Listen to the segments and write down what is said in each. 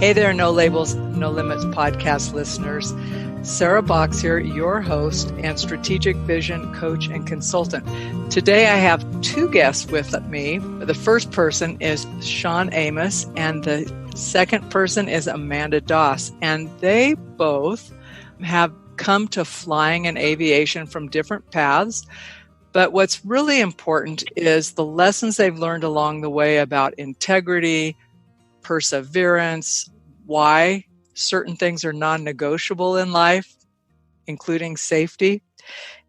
Hey there, No Labels, No Limits podcast listeners. Sarah Box here, your host and strategic vision coach and consultant. Today I have two guests with me. The first person is Sean Amos and the second person is Amanda Doss. And they both have come to flying and aviation from different paths. But what's really important is the lessons they've learned along the way about integrity, perseverance, why certain things are non-negotiable in life, including safety.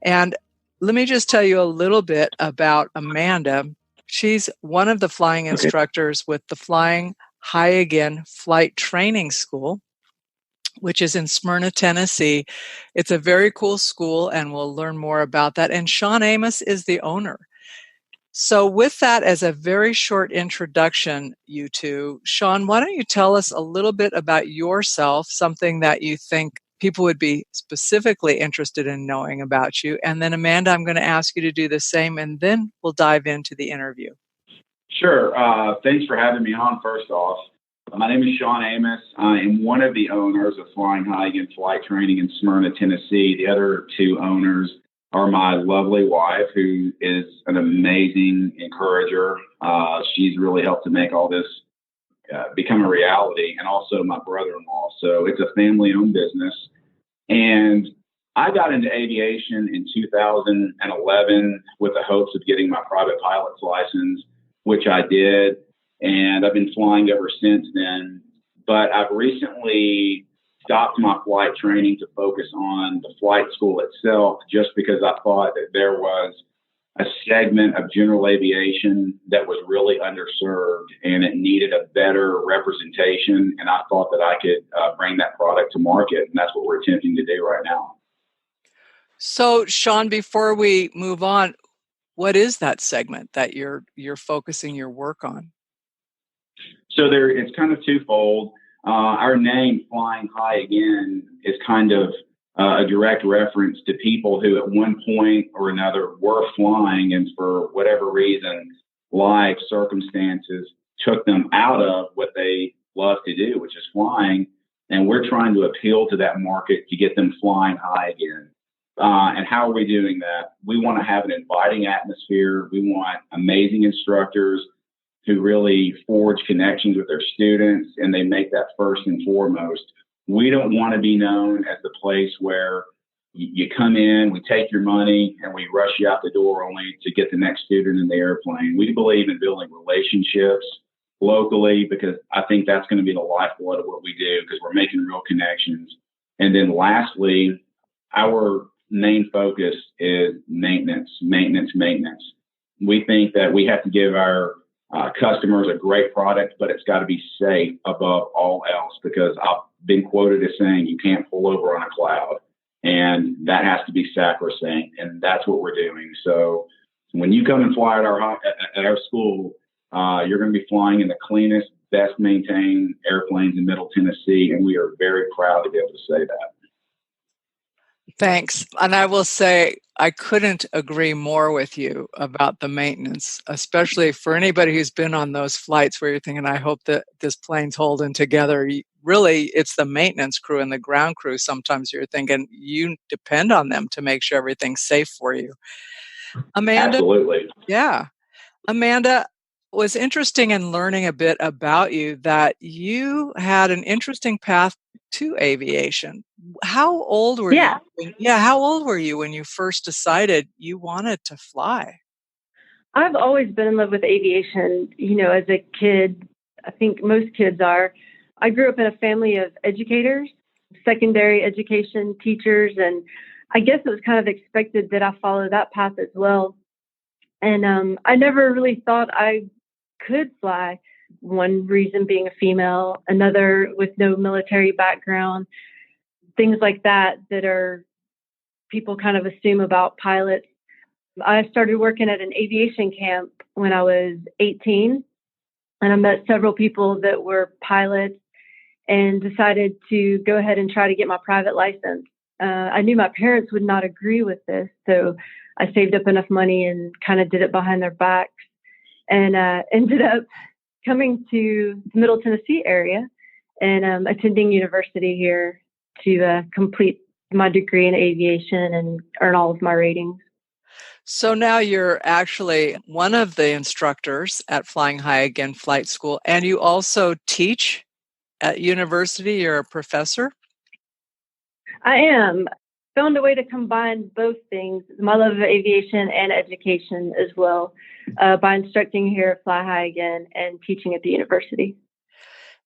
And let me just tell you a little bit about Amanda. She's one of the flying instructors with the Flying High Again Flight Training School, which is in Smyrna, Tennessee. It's a very cool school, and we'll learn more about that. And Sean Amos is the owner. So with that as a very short introduction, you two, Sean, why don't you tell us a little bit about yourself, something that you think people would be specifically interested in knowing about you. And then Amanda, I'm going to ask you to do the same, and then we'll dive into the interview. Sure. Thanks for having me on, first off. My name is Sean Amos. I am one of the owners of Flying High Again Flight Training in Smyrna, Tennessee. The other two owners are my lovely wife, who is an amazing encourager. She's really helped to make all this become a reality, and also my brother-in-law. So it's a family-owned business. And I got into aviation in 2011 with the hopes of getting my private pilot's license, which I did. And I've been flying ever since then. But I've recently stopped my flight training to focus on the flight school itself, just because I thought that there was a segment of general aviation that was really underserved and it needed a better representation. And I thought that I could bring that product to market. And that's what we're attempting to do right now. So, Sean, before we move on, what is that segment that you're focusing your work on? So it's kind of twofold. Our name, Flying High Again, is kind of a direct reference to people who at one point or another were flying, and for whatever reason, life circumstances took them out of what they love to do, which is flying. And we're trying to appeal to that market to get them flying high again. And how are we doing that? We want to have an inviting atmosphere. We want amazing instructors who really forge connections with their students, and they make that first and foremost. We don't want to be known as the place where you come in, we take your money, and we rush you out the door only to get the next student in the airplane. We believe in building relationships locally, because I think that's going to be the lifeblood of what we do, because we're making real connections. And then lastly, our main focus is maintenance. We think that we have to give our customers a great product, but it's got to be safe above all else, because I've been quoted as saying you can't pull over on a cloud, and that has to be sacrosanct, and that's what we're doing. So when you come and fly at our school, you're going to be flying in the cleanest, best maintained airplanes in Middle Tennessee, and we are very proud to be able to say that. Thanks. And I will say, I couldn't agree more with you about the maintenance, especially for anybody who's been on those flights where you're thinking, I hope that this plane's holding together. Really, it's the maintenance crew and the ground crew. Sometimes you're thinking you depend on them to make sure everything's safe for you. Amanda? Absolutely. Yeah. Amanda, was interesting in learning a bit about you that you had an interesting path to aviation. How old were you? How old were you when you first decided you wanted to fly? I've always been in love with aviation. As a kid, I think most kids are. I grew up in a family of educators, secondary education teachers, and I guess it was kind of expected that I follow that path as well. And I never really thought I could fly. One reason being a female, another with no military background, things like that are people kind of assume about pilots. I started working at an aviation camp when I was 18, and I met several people that were pilots and decided to go ahead and try to get my private license. I knew my parents would not agree with this, so I saved up enough money and kind of did it behind their backs, and ended up coming to the Middle Tennessee area and attending university here to complete my degree in aviation and earn all of my ratings. So now you're actually one of the instructors at Flying High Again Flight School, and you also teach at university. You're a professor. I am. Found a way to combine both things, my love of aviation and education as well, by instructing here at Fly High Again and teaching at the university.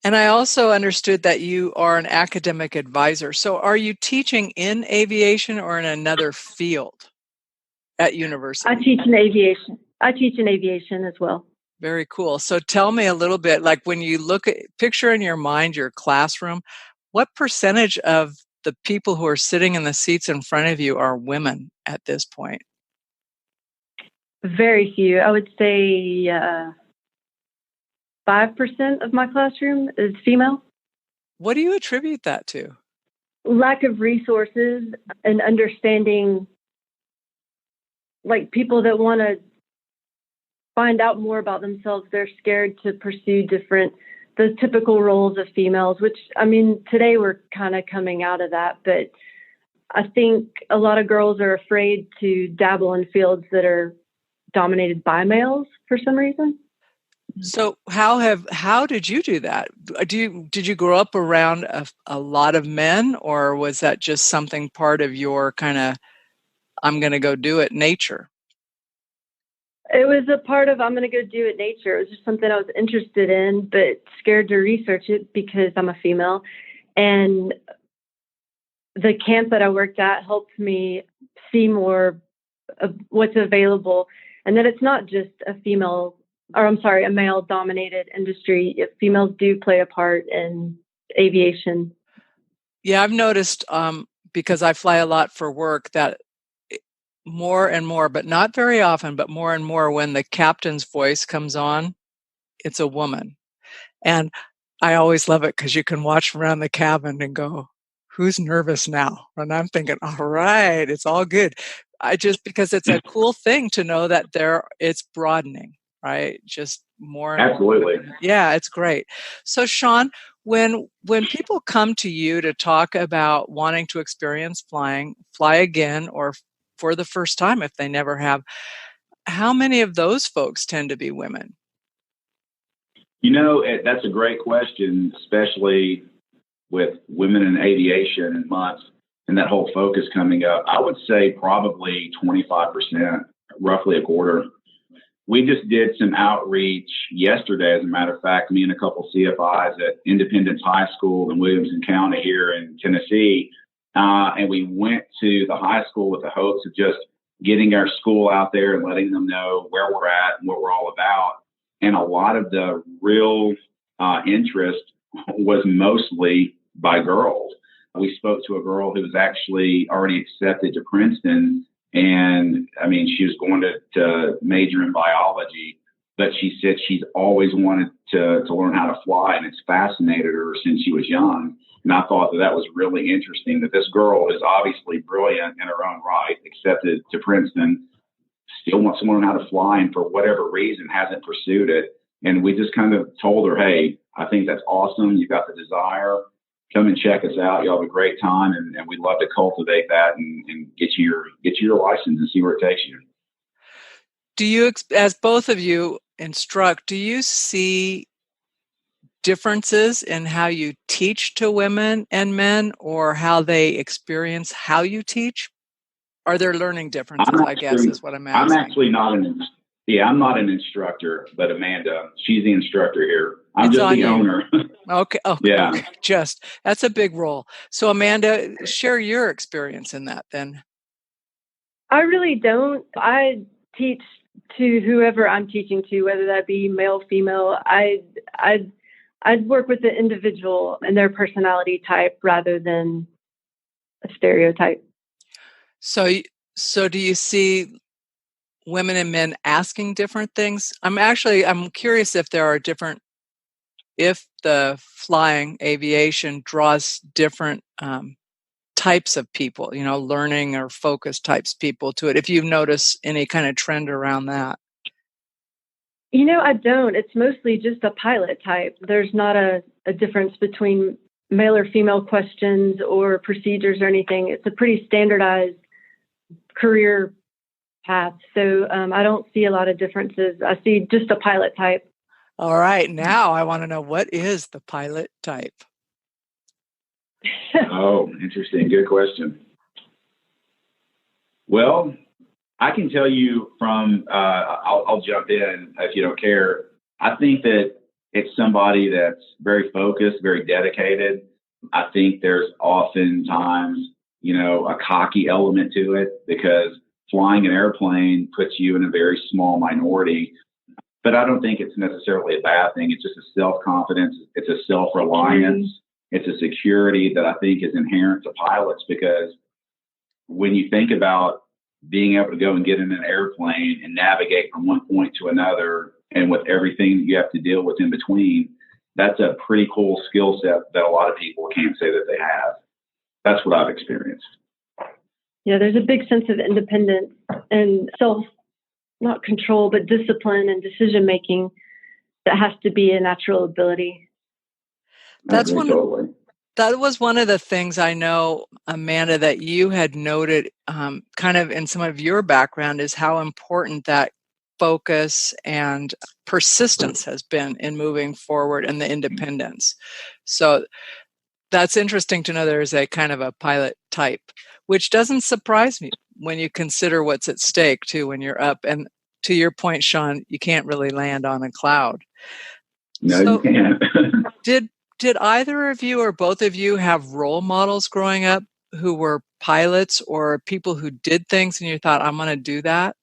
And I also understood that you are an academic advisor. So are you teaching in aviation or in another field at university? I teach in aviation. I teach in aviation as well. Very cool. So tell me a little bit, like when you picture in your mind your classroom, what percentage of the people who are sitting in the seats in front of you are women at this point? Very few. I would say 5% of my classroom is female. What do you attribute that to? Lack of resources and understanding, like people that want to find out more about themselves, they're scared to pursue the typical roles of females, which, I mean, today we're kind of coming out of that. But I think a lot of girls are afraid to dabble in fields that are dominated by males for some reason. So how did you do that? Did you grow up around a lot of men, or was that just something part of your kind of I'm going to go do it nature? It was a part of I'm going to go do it nature. It was just something I was interested in, but scared to research it because I'm a female. And the camp that I worked at helped me see more of what's available, and that it's not just a male dominated industry. If females do play a part in aviation. Yeah, I've noticed because I fly a lot for work that more and more, but not very often, but more and more when the captain's voice comes on, it's a woman. And I always love it because you can watch around the cabin and go, who's nervous now? And I'm thinking, all right, it's all good. Because it's a cool thing to know that it's broadening, right? Just more and Absolutely. more. Yeah, it's great. So Sean, when people come to you to talk about wanting to experience fly again, or for the first time if they never have, how many of those folks tend to be women? That's a great question, especially with women in aviation and months and that whole focus coming up. I would say probably 25%, roughly a quarter. We just did some outreach yesterday, as a matter of fact, me and a couple CFIs at Independence High School in Williamson County here in Tennessee. And we went to the high school with the hopes of just getting our school out there and letting them know where we're at and what we're all about. And a lot of the real interest was mostly by girls. We spoke to a girl who was actually already accepted to Princeton. And I mean, she was going to major in biology, but she said she's always wanted to learn how to fly, and it's fascinated her since she was young. And I thought that was really interesting, that this girl is obviously brilliant in her own right, accepted to Princeton, still wants to learn how to fly, and for whatever reason hasn't pursued it. And we just kind of told her, hey, I think that's awesome. You've got the desire. Come and check us out. You'll have a great time, and we'd love to cultivate that and get you your license and see where it takes you. Do you, as both of you instruct, do you see differences in how you teach to women and men, or how they experience how you teach? Are there learning differences, I guess, is what I'm asking. I'm actually I'm not an instructor, but Amanda, she's the instructor here. I'm just the owner. Okay. Oh, yeah. Okay. That's a big role. So Amanda, share your experience in that then. I really don't. I teach to whoever I'm teaching to, whether that be male, female. I'd work with the individual and their personality type rather than a stereotype. So do you see women and men asking different things? I'm curious if the flying aviation draws different types of people, learning or focus types people to it. If you've noticed any kind of trend around that. I don't. It's mostly just a pilot type. There's not a difference between male or female questions or procedures or anything. It's a pretty standardized career path. So I don't see a lot of differences. I see just a pilot type. All right. Now I want to know, what is the pilot type? Oh, interesting. Good question. Well, I can tell you from, I'll jump in if you don't care. I think that it's somebody that's very focused, very dedicated. I think there's oftentimes, a cocky element to it, because flying an airplane puts you in a very small minority. But I don't think it's necessarily a bad thing. It's just a self-confidence. It's a self-reliance. It's a security that I think is inherent to pilots, because when you think about being able to go and get in an airplane and navigate from one point to another, and with everything that you have to deal with in between, that's a pretty cool skill set that a lot of people can't say that they have. That's what I've experienced. Yeah, there's a big sense of independence and not control, but discipline and decision making that has to be a natural ability. That was one of the things I know, Amanda, that you had noted kind of in some of your background, is how important that focus and persistence has been in moving forward, and the independence. So that's interesting to know there's a kind of a pilot type, which doesn't surprise me when you consider what's at stake too when you're up. And to your point, Sean, you can't really land on a cloud. No, you can't. Did either of you or both of you have role models growing up who were pilots, or people who did things and you thought, I'm going to do that?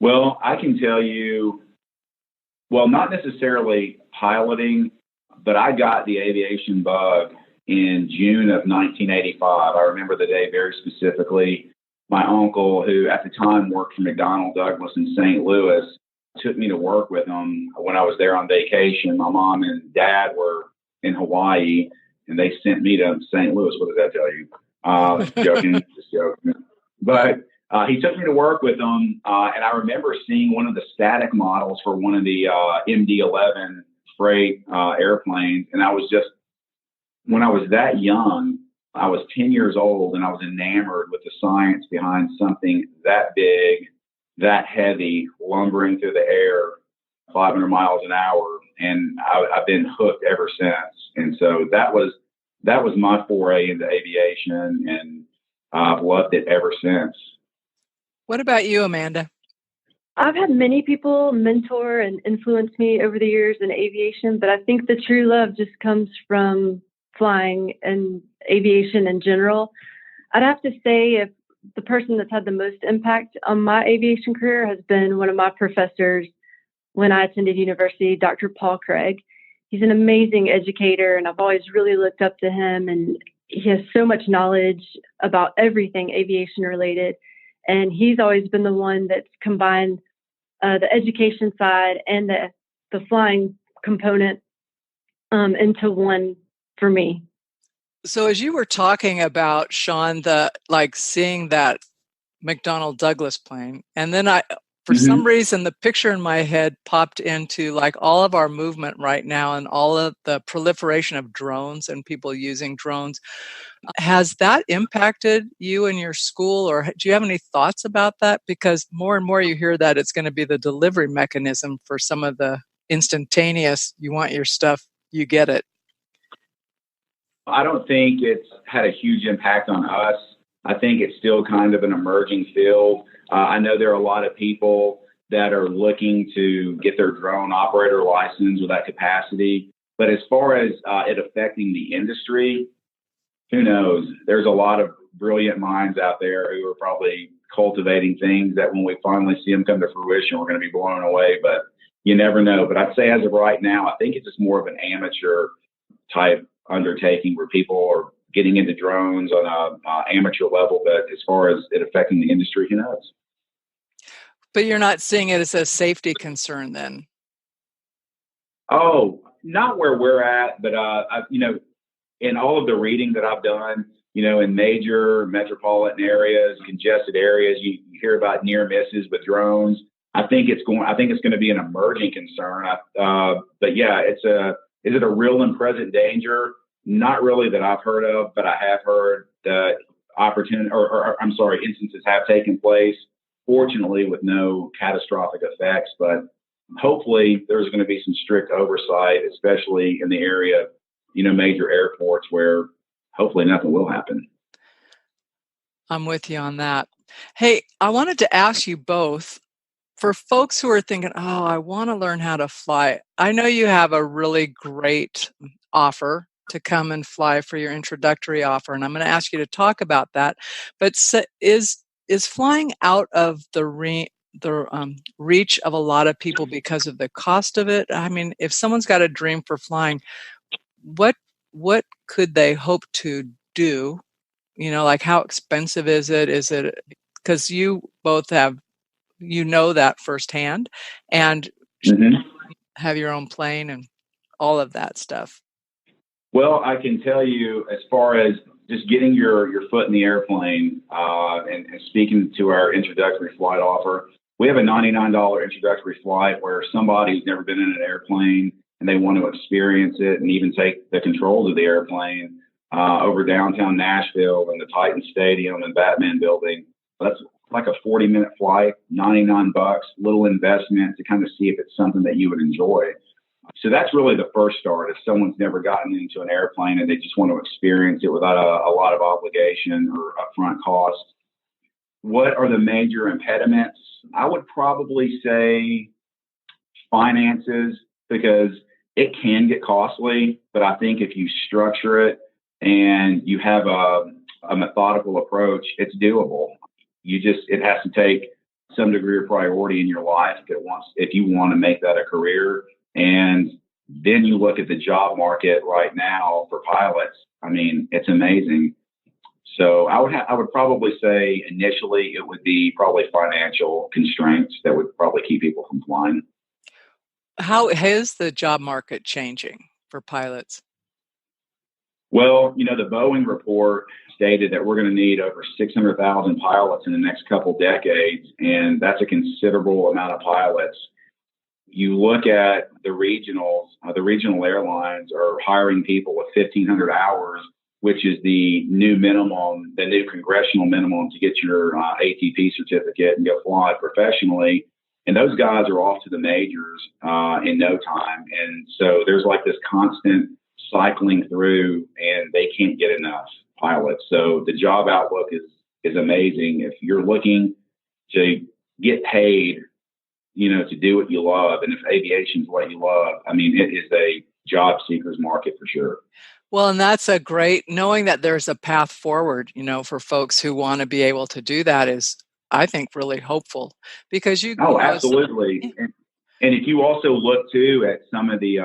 Well, I can tell you, not necessarily piloting, but I got the aviation bug in June of 1985. I remember the day very specifically. My uncle, who at the time worked for McDonnell Douglas in St. Louis, took me to work with him when I was there on vacation. My mom and dad were in Hawaii, and they sent me to St. Louis. What does that tell you? Joking, just joking. But he took me to work with him, and I remember seeing one of the static models for one of the MD-11 freight airplanes. And when I was that young, I was 10 years old, and I was enamored with the science behind something that big, that heavy, lumbering through the air, 500 miles an hour. And I've been hooked ever since. And so that was my foray into aviation, and I've loved it ever since. What about you, Amanda? I've had many people mentor and influence me over the years in aviation, but I think the true love just comes from flying and aviation in general. I'd have to say, if the person that's had the most impact on my aviation career has been one of my professors when I attended university, Dr. Paul Craig. He's an amazing educator, and I've always really looked up to him, and he has so much knowledge about everything aviation related. And he's always been the one that's combined the education side and the flying component into one for me. So as you were talking about, Sean, seeing that McDonnell Douglas plane, and then for some reason, the picture in my head popped into all of our movement right now and all of the proliferation of drones and people using drones. Has that impacted you and your school, or do you have any thoughts about that? Because more and more you hear that it's going to be the delivery mechanism for some of the instantaneous, you want your stuff, you get it. I don't think it's had a huge impact on us. I think it's still kind of an emerging field. I know there are a lot of people that are looking to get their drone operator license with that capacity. But as far as it affecting the industry, who knows? There's a lot of brilliant minds out there who are probably cultivating things that when we finally see them come to fruition, we're going to be blown away. But you never know. But I'd say as of right now, I think it's just more of an amateur type undertaking where people are getting into drones on a amateur level. But as far as it affecting the industry, who knows? But you're not seeing it as a safety concern then? Oh, not where we're at, but in all of the reading that I've done, in major metropolitan areas, congested areas, you hear about near misses with drones. I think it's going to be an emerging concern. But yeah, is it a real and present danger? Not really that I've heard of, but I have heard that instances have taken place. Fortunately, with no catastrophic effects, but hopefully there's going to be some strict oversight, especially in the area of, major airports where hopefully nothing will happen. I'm with you on that. Hey, I wanted to ask you both, for folks who are thinking, oh, I want to learn how to fly. I know you have a really great offer to come and fly for your introductory offer, and I'm going to ask you to talk about that. But is flying out of the reach of a lot of people because of the cost of it? I mean, if someone's got a dream for flying, what could they hope to do? Like, how expensive is it? Is it, because you both have, that firsthand, and have your own plane and all of that stuff? Well, I can tell you, as far as just getting your foot in the airplane, and speaking to our introductory flight offer, we have a $99 introductory flight where somebody who's never been in an airplane and they want to experience it and even take the controls of the airplane over downtown Nashville and the Titan Stadium and Batman Building. That's like a 40-minute flight, $99, little investment to kind of see if it's something that you would enjoy. So that's really the first start. If someone's never gotten into an airplane and they just want to experience it without a lot of obligation or upfront cost. What are the major impediments? I would probably say finances, because it can get costly, but I think if you structure it and you have a methodical approach, it's doable. It has to take some degree of priority in your life if you want to make that a career. And then you look at the job market right now for pilots. I mean, it's amazing. So I would probably say initially it would be probably financial constraints that would probably keep people from flying. How is the job market changing for pilots? Well, the Boeing report stated that we're going to need over 600,000 pilots in the next couple decades, and that's a considerable amount of pilots. You look at the regionals, the regional airlines are hiring people with 1,500 hours, which is the new minimum, the new congressional minimum to get your ATP certificate and go fly professionally. And those guys are off to the majors in no time. And so there's like this constant cycling through, and they can't get enough pilots. So the job outlook is amazing. If you're looking to get paid, to do what you love, and if aviation is what you love, I mean, it is a job seekers market for sure. Well, and that's a great, knowing that there's a path forward, for folks who want to be able to do that is, I think, really hopeful, because absolutely. And if you also look too at some of the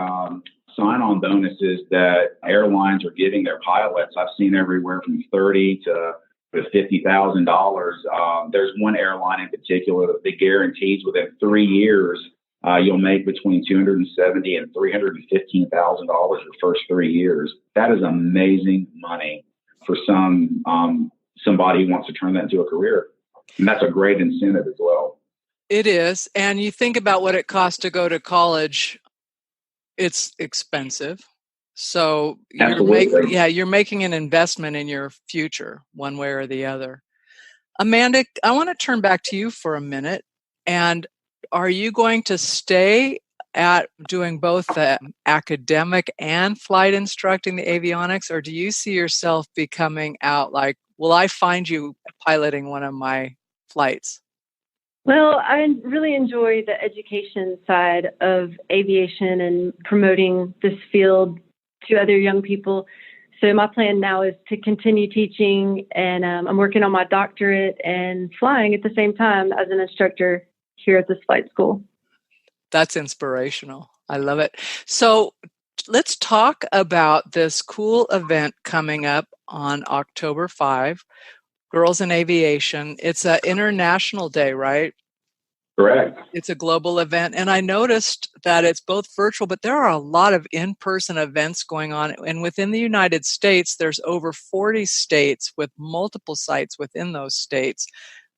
sign-on bonuses that airlines are giving their pilots, I've seen everywhere from $30,000 to $50,000. There's one airline in particular that guarantees within 3 years you'll make between $270,000 and $315,000 your first 3 years. That is amazing money for somebody who wants to turn that into a career, and that's a great incentive as well. It is, and you think about what it costs to go to college. It's expensive. So you're making an investment in your future one way or the other. Amanda, I want to turn back to you for a minute. And are you going to stay at doing both the academic and flight instructing, the avionics, or do you see yourself becoming out like, will I find you piloting one of my flights? Well, I really enjoy the education side of aviation and promoting this field to other young people. So my plan now is to continue teaching, and I'm working on my doctorate and flying at the same time as an instructor here at this flight school. That's inspirational. I love it. So let's talk about this cool event coming up on October 5, Girls in Aviation. It's an international day, right? Correct. It's a global event. And I noticed that it's both virtual, but there are a lot of in-person events going on. And within the United States, there's over 40 states with multiple sites within those states,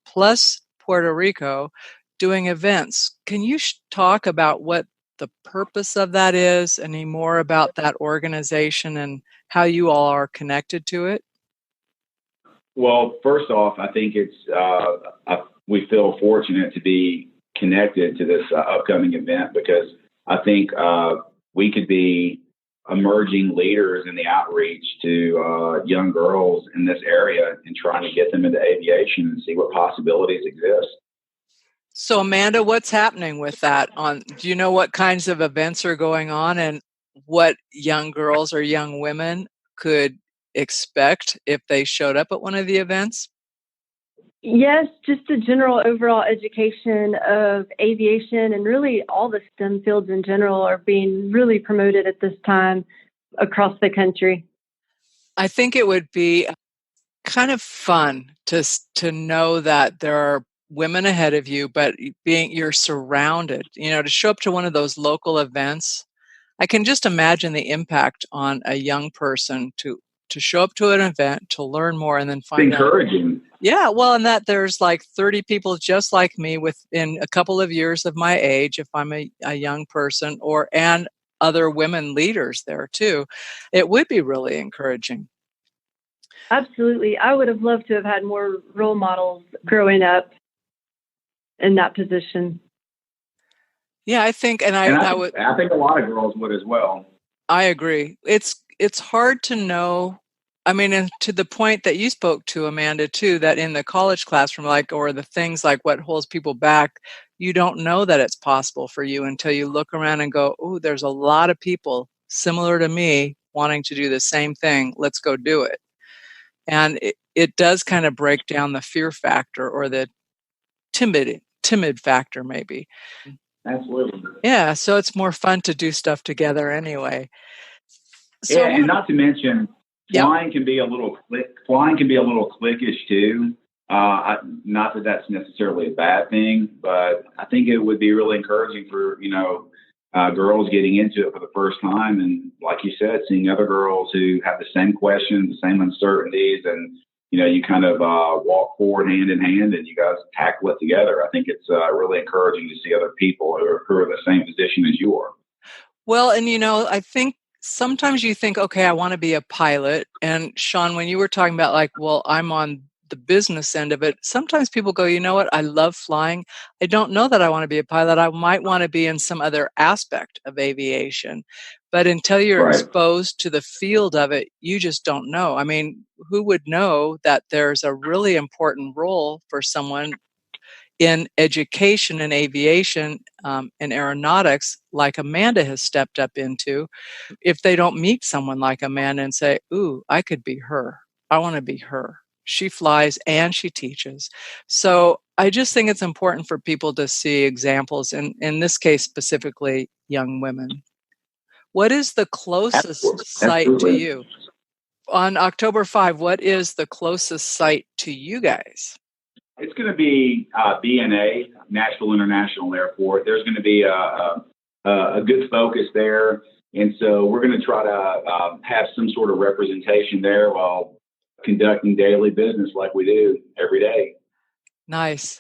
plus Puerto Rico. doing events. Can you talk about what the purpose of that is, any more about that organization and how you all are connected to it? Well, first off, I think we feel fortunate to be connected to this upcoming event because I think we could be emerging leaders in the outreach to young girls in this area and trying to get them into aviation and see what possibilities exist. So, Amanda, what's happening with that? Do you know what kinds of events are going on and what young girls or young women could expect if they showed up at one of the events? Yes, just a general overall education of aviation and really all the STEM fields in general are being really promoted at this time across the country. I think it would be kind of fun to know that there are women ahead of you, but you're surrounded, to show up to one of those local events. I can just imagine the impact on a young person to show up to an event, to learn more, and then find out. Encouraging. Yeah, well, and that there's like 30 people just like me within a couple of years of my age, if I'm a young person, and other women leaders there too. It would be really encouraging. Absolutely. I would have loved to have had more role models growing up in that position. Yeah, I think, I think a lot of girls would as well. I agree. It's hard to know. I mean, and to the point that you spoke to, Amanda, too, that in the college classroom, or the things like what holds people back, you don't know that it's possible for you until you look around and go, oh, there's a lot of people similar to me wanting to do the same thing. Let's go do it. And it does kind of break down the fear factor or the timid factor, maybe. Absolutely. Yeah, so it's more fun to do stuff together anyway. So, yeah, and not to mention, flying can be a little cliquish too. Not that that's necessarily a bad thing, but I think it would be really encouraging for girls getting into it for the first time, and like you said, seeing other girls who have the same questions, the same uncertainties, and you kind of walk forward hand in hand, and you guys tackle it together. I think it's really encouraging to see other people who are in the same position as you are. Well, and I think sometimes you think, okay, I want to be a pilot. And Sean, when you were talking about I'm on the business end of it, sometimes people go, you know what, I love flying. I don't know that I want to be a pilot. I might want to be in some other aspect of aviation. But until you're exposed to the field of it, you just don't know. I mean, who would know that there's a really important role for someone in education and aviation and aeronautics like Amanda has stepped up into, if they don't meet someone like Amanda and say, ooh, I could be her. I want to be her. She flies and she teaches. So I just think it's important for people to see examples, and in this case specifically, young women. What is the closest site to you? On October 5, what is the closest site to you guys? It's going to be BNA, Nashville International Airport. There's going to be a good focus there. And so we're going to try to have some sort of representation there while conducting daily business like we do every day. Nice.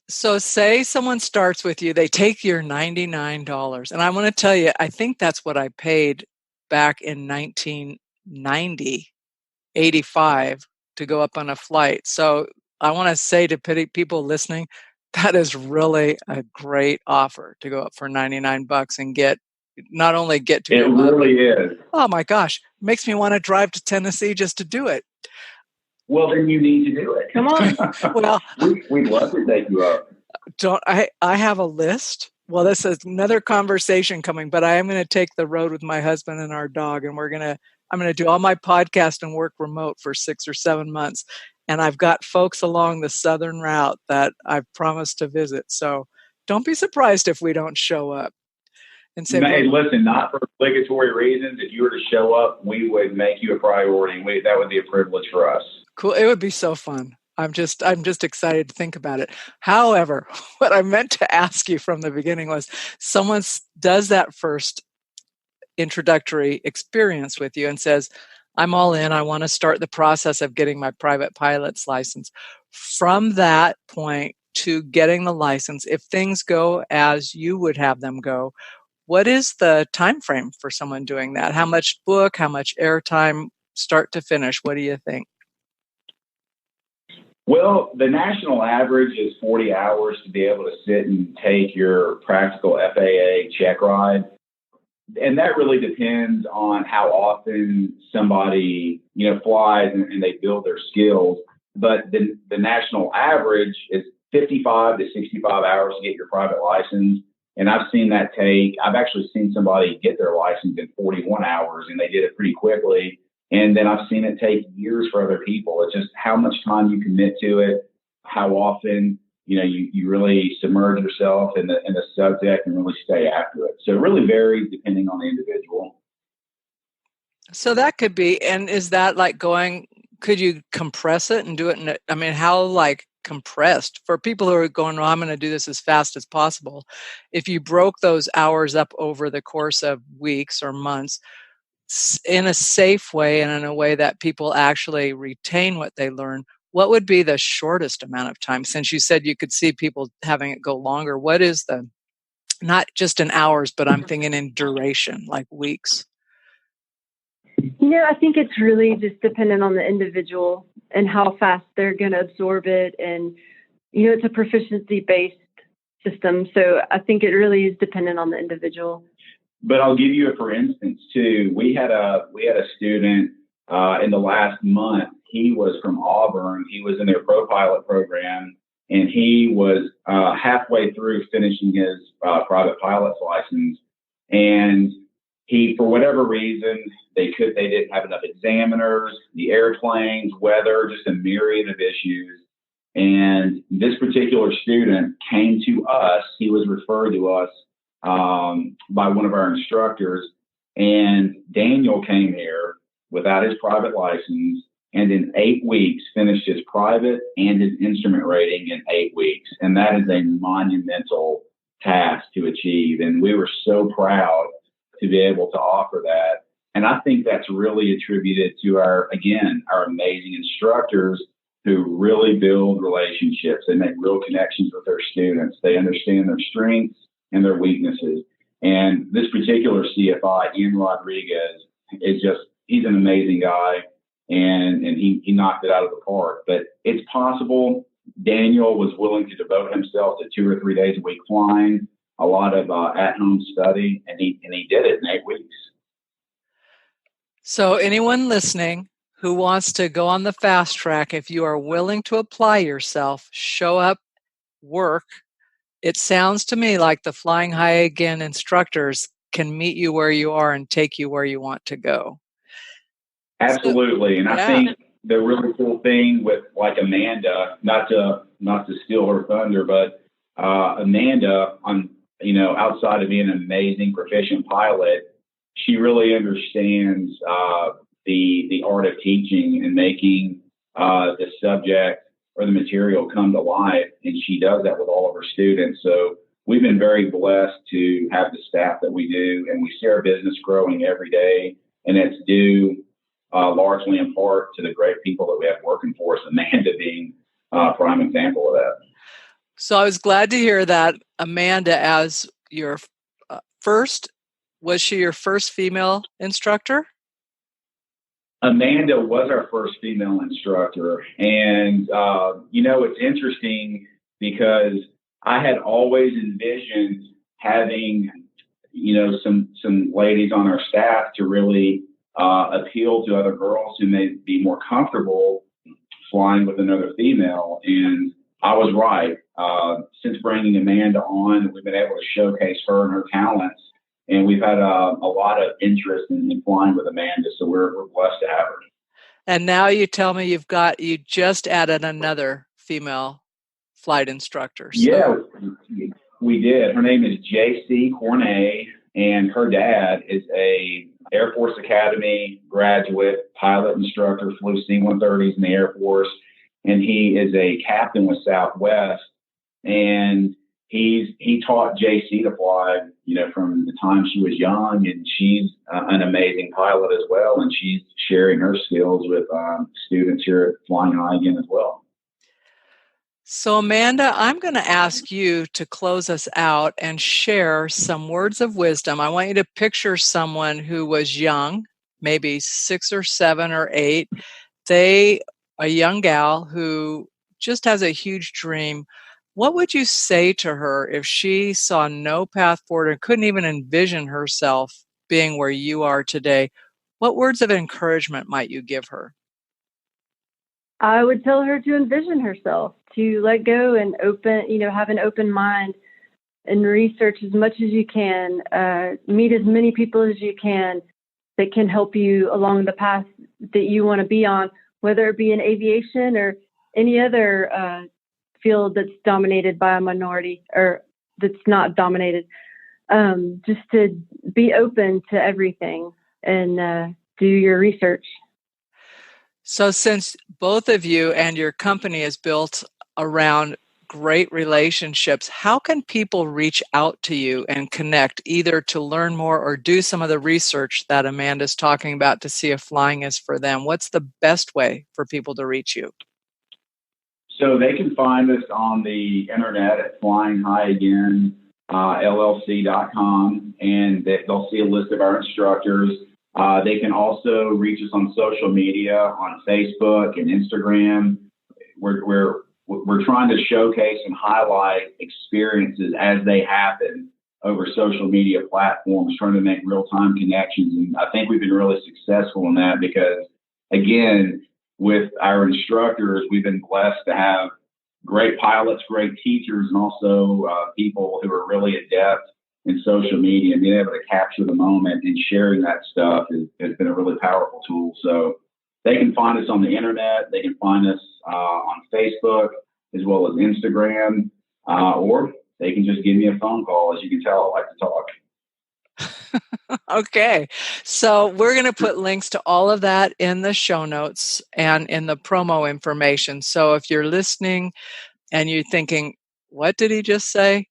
So say someone starts with you, they take your $99. And I want to tell you, I think that's what I paid back in 1990, 85 to go up on a flight. So I want to say to people listening, that is really a great offer to go up for $99 and not only get to it really is. Oh my gosh, it makes me want to drive to Tennessee just to do it. Well, then you need to do it. Come on. Well, we'd love to take you up. I have a list. Well, this is another conversation coming, but I am going to take the road with my husband and our dog, and I'm going to do all my podcast and work remote for 6 or 7 months. And I've got folks along the southern route that I've promised to visit. So don't be surprised if we don't show up. And say, hey, listen, not for obligatory reasons. If you were to show up, we would make you a priority. That would be a privilege for us. Cool. It would be so fun. I'm just excited to think about it. However, what I meant to ask you from the beginning was, someone does that first introductory experience with you and says, I'm all in. I want to start the process of getting my private pilot's license. From that point, to getting the license, if things go as you would have them go, what is the time frame for someone doing that? How much book, how much airtime, start to finish? What do you think? Well, the national average is 40 hours to be able to sit and take your practical FAA check ride. And that really depends on how often somebody, flies and they build their skills. But the national average is 55 to 65 hours to get your private license. And I've actually seen somebody get their license in 41 hours, and they did it pretty quickly. And then I've seen it take years for other people. It's just how much time you commit to it, how often, you really submerge yourself in the subject and really stay after it. So it really varies depending on the individual. So that could be, and is that like could you compress it and do it how compressed for people who are going, I'm going to do this as fast as possible. If you broke those hours up over the course of weeks or months in a safe way and in a way that people actually retain what they learn, what would be the shortest amount of time? Since you said you could see people having it go longer, what is not just in hours, but I'm thinking in duration, like weeks? I think it's really just dependent on the individual and how fast they're going to absorb it. And, it's a proficiency-based system. So I think it really is dependent on the individual. But I'll give you for instance, too. We had a student in the last month. He was from Auburn. He was in their pro pilot program, and he was halfway through finishing his private pilot's license. And he, for whatever reason, they didn't have enough examiners, the airplanes, weather, just a myriad of issues. And this particular student came to us. He was referred to us by one of our instructors. And Daniel came here without his private license, and in 8 weeks finished his private and his instrument rating in 8 weeks. And that is a monumental task to achieve. And we were so proud to be able to offer that. And I think that's really attributed to our amazing instructors who really build relationships. They make real connections with their students. They understand their strengths and their weaknesses. And this particular CFI, Ian Rodriguez, he's an amazing guy, and he knocked it out of the park. But it's possible. Daniel was willing to devote himself to 2 or 3 days a week flying, a lot of at-home study, and he did it in 8 weeks. So anyone listening who wants to go on the fast track, if you are willing to apply yourself, show up, work, it sounds to me like the Flying High Again instructors can meet you where you are and take you where you want to go. Absolutely. And I think the really cool thing with like Amanda, not to steal her thunder, but Amanda, outside of being an amazing proficient pilot, she really understands the art of teaching and making the subject or the material come to life, and she does that with all of her students. So we've been very blessed to have the staff that we do, and we see our business growing every day, and it's due largely in part to the great people that we have working for us, Amanda being a prime example of that. So I was glad to hear that Amanda, as your was she your first female instructor? Amanda was our first female instructor. And, it's interesting because I had always envisioned having, some ladies on our staff to really appeal to other girls who may be more comfortable flying with another female. And I was right. Since bringing Amanda on, we've been able to showcase her and her talents. And we've had a lot of interest in flying with Amanda, so we're blessed to have her. And now you tell me you just added another female flight instructor. So. Yeah, we did. Her name is J.C. Cornet, and her dad is a Air Force Academy graduate, pilot instructor, flew C-130s in the Air Force, and he is a captain with Southwest. And he taught JC to fly, from the time she was young, and she's an amazing pilot as well. And she's sharing her skills with students here at Flying High Again as well. So, Amanda, I'm going to ask you to close us out and share some words of wisdom. I want you to picture someone who was young, maybe 6 or 7 or 8. A young gal who just has a huge dream. What would you say to her if she saw no path forward and couldn't even envision herself being where you are today? What words of encouragement might you give her? I would tell her to envision herself, to let go and have an open mind and research as much as you can, meet as many people as you can that can help you along the path that you want to be on, whether it be in aviation or any other field that's dominated by a minority or that's not dominated. Just to be open to everything and do your research. So since both of you and your company is built around great relationships, how can people reach out to you and connect, either to learn more or do some of the research that Amanda's talking about to see if flying is for them? What's the best way for people to reach you? So they can find us on the internet at flyinghighagain.llc.com, and they'll see a list of our instructors. They can also reach us on social media, on Facebook and Instagram. We're trying to showcase and highlight experiences as they happen over social media platforms, trying to make real-time connections. And I think we've been really successful in that because, again, with our instructors, we've been blessed to have great pilots, great teachers, and also people who are really adept in social media, and being able to capture the moment and sharing that stuff has been a really powerful tool. So they can find us on the internet. They can find us on Facebook as well as Instagram, or they can just give me a phone call. As you can tell, I like to talk. Okay. So we're going to put links to all of that in the show notes and in the promo information. So if you're listening and you're thinking, what did he just say?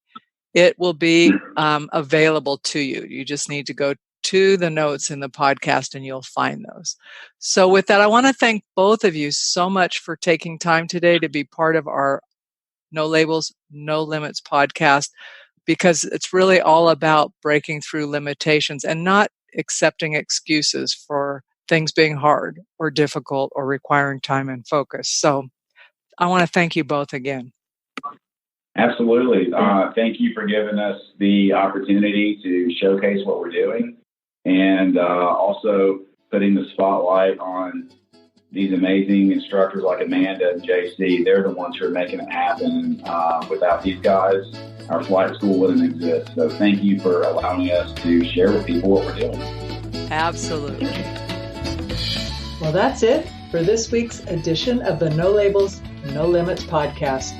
It will be available to you. You just need to go to the notes in the podcast and you'll find those. So with that, I want to thank both of you so much for taking time today to be part of our No Labels, No Limits podcast, because it's really all about breaking through limitations and not accepting excuses for things being hard or difficult or requiring time and focus. So I want to thank you both again. Absolutely. Thank you for giving us the opportunity to showcase what we're doing, and also putting the spotlight on these amazing instructors like Amanda and JC. They're the ones who are making it happen. Without these guys, our flight school wouldn't exist. So thank you for allowing us to share with people what we're doing. Absolutely. Well, that's it for this week's edition of the No Labels, No Limits podcast.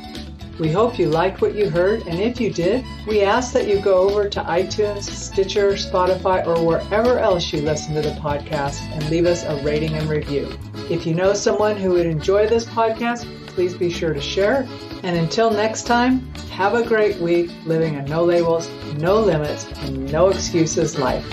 We hope you liked what you heard, and if you did, we ask that you go over to iTunes, Stitcher, Spotify, or wherever else you listen to the podcast and leave us a rating and review. If you know someone who would enjoy this podcast, please be sure to share. And until next time, have a great week living a no labels, no limits, and no excuses life.